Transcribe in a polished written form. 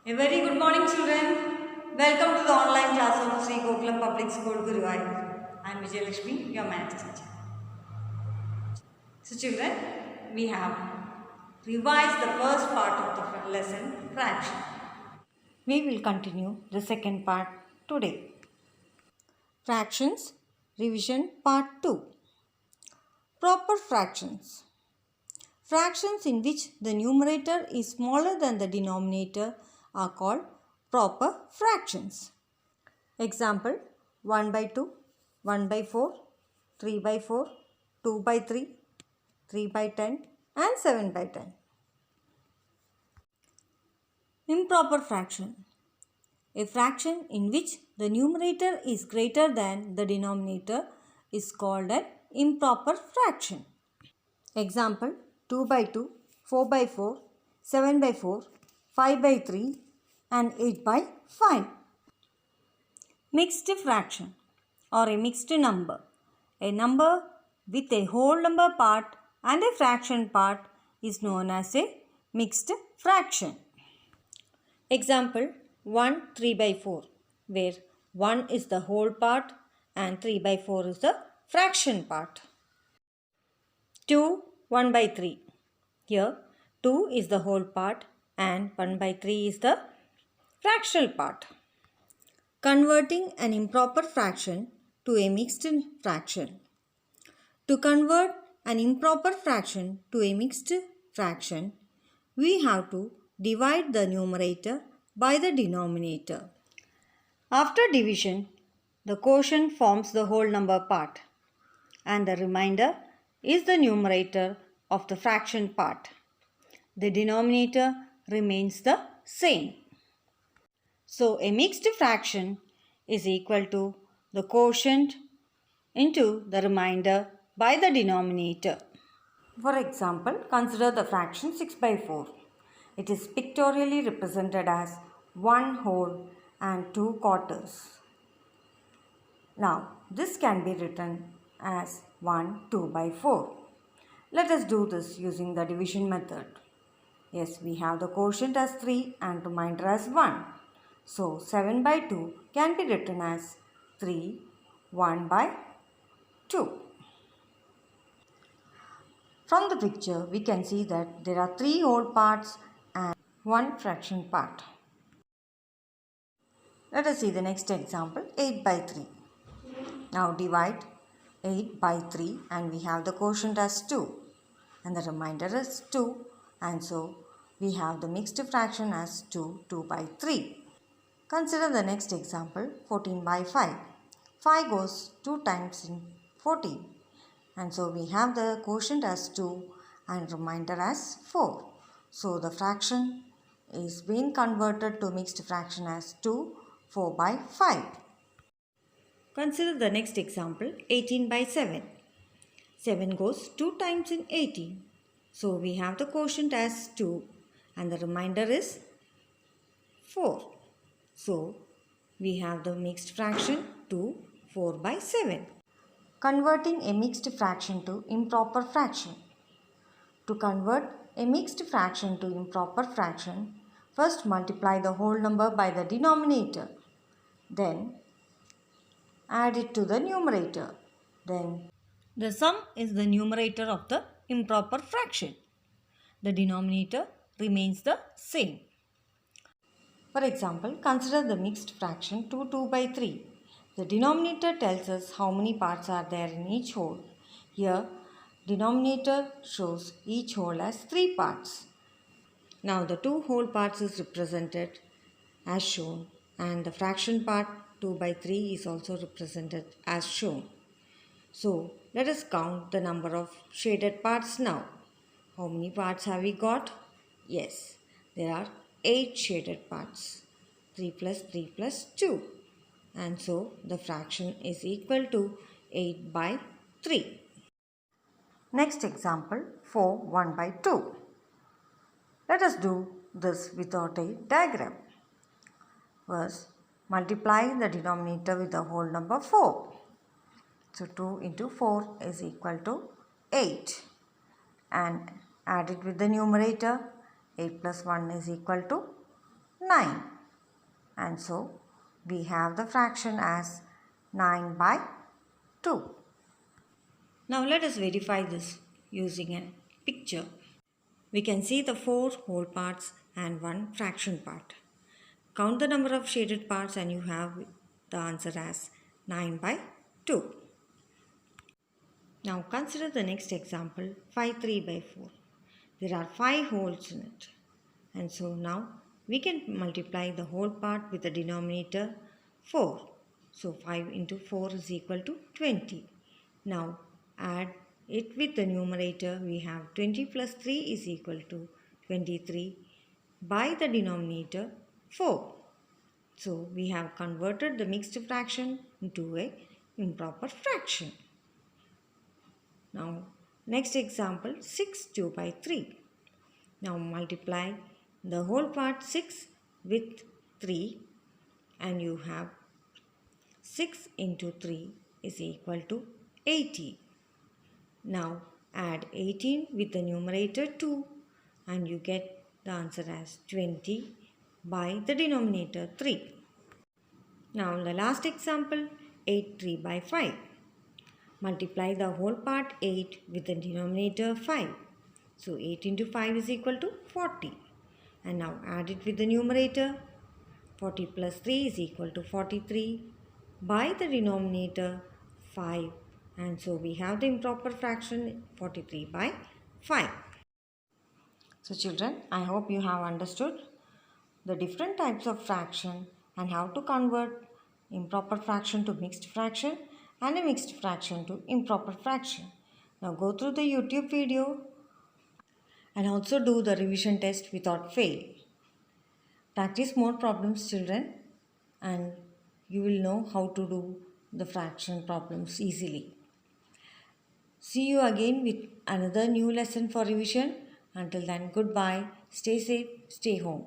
A very good morning, children. Welcome to the online class of Sri Gokulam Public School, Guruvayur. I am Vijayalakshmi, your maths teacher. So, children, we have revised the first part of the lesson, fraction. We will continue the second part today. Fractions, revision part 2. Proper fractions. Fractions in which the numerator is smaller than the denominator are called proper fractions. Example 1 by 2, 1 by 4, 3 by 4, 2 by 3, 3 by 10 and 7 by 10. Improper fraction. A fraction in which the numerator is greater than the denominator is called an improper fraction. Example 2 by 2, 4 by 4, 7 by 4, 5 by 3 and 8 by 5. Mixed fraction or a mixed number. A number with a whole number part and a fraction part is known as a mixed fraction. Example 1 3 by 4 where 1 is the whole part and 3 by 4 is the fraction part. 2 1 by 3. Here 2 is the whole part and 1 by 3 is the fractional part. Converting an improper fraction to a mixed fraction. To convert an improper fraction to a mixed fraction, we have to divide the numerator by the denominator. After division, the quotient forms the whole number part and the remainder is the numerator of the fraction part. The denominator remains the same. So, a mixed fraction is equal to the quotient into the remainder by the denominator. For example, consider the fraction 6 by 4. It is pictorially represented as 1 whole and 2 quarters. Now, this can be written as 1 2 by 4. Let us do this using the division method. Yes, we have the quotient as 3 and remainder as 1. So, 7 by 2 can be written as 3 1 by 2. From the picture, we can see that there are 3 whole parts and 1 fraction part. Let us see the next example, 8 by 3. Now divide 8 by 3 and we have the quotient as 2 and the remainder is 2 and so we have the mixed fraction as 2 by 3. Consider the next example, 14 by 5. 5 goes 2 times in 14 and so we have the quotient as 2 and remainder as 4. So the fraction is being converted to mixed fraction as 4 by 5. Consider the next example, 18 by 7. 7 goes 2 times in 18. So we have the quotient as 2 and the remainder is 4. So we have the mixed fraction 4 by 7. Converting a mixed fraction to improper fraction. To convert a mixed fraction to improper fraction, first multiply the whole number by the denominator. Then add it to the numerator. Then the sum is the numerator of the improper fraction. The denominator remains the same. For example, consider the mixed fraction 2 by 3. The denominator tells us how many parts are there in each whole. Here, denominator shows each whole as 3 parts. Now the 2 whole parts is represented as shown and the fraction part 2 by 3 is also represented as shown. So let us count the number of shaded parts now. How many parts have we got? Yes, there are 8 shaded parts. 3 plus 3 plus 2. And so the fraction is equal to 8 by 3. Next example, 4 1 by 2. Let us do this without a diagram. First, multiply the denominator with the whole number 4. So 2 into 4 is equal to 8. And add it with the numerator. 8 plus 1 is equal to 9. And so we have the fraction as 9 by 2. Now let us verify this using a picture. We can see the 4 whole parts and 1 fraction part. Count the number of shaded parts and you have the answer as 9 by 2. Now consider the next example 5 3 by 4. There are 5 holes in it. And so now we can multiply the whole part with the denominator 4. So 5 into 4 is equal to 20. Now add it with the numerator. We have 20 plus 3 is equal to 23 by the denominator 4. So we have converted the mixed fraction into a improper fraction. Now next example 6 2 by 3. Now multiply the whole part 6 with 3 and you have 6 into 3 is equal to 80. Now add 18 with the numerator 2 and you get the answer as 20 by the denominator 3. Now the last example 8 3 by 5. Multiply the whole part 8 with the denominator 5. So 8 into 5 is equal to 40. And now add it with the numerator. 40 plus 3 is equal to 43 by the denominator 5. And so we have the improper fraction 43 by 5. So children, I hope you have understood the different types of fraction and how to convert improper fraction to mixed fraction and a mixed fraction to improper fraction. Now go through the YouTube video and also do the revision test without fail. Practice more problems, children, and you will know how to do the fraction problems easily. See you again with another new lesson for revision. Until then, goodbye. Stay safe, stay home.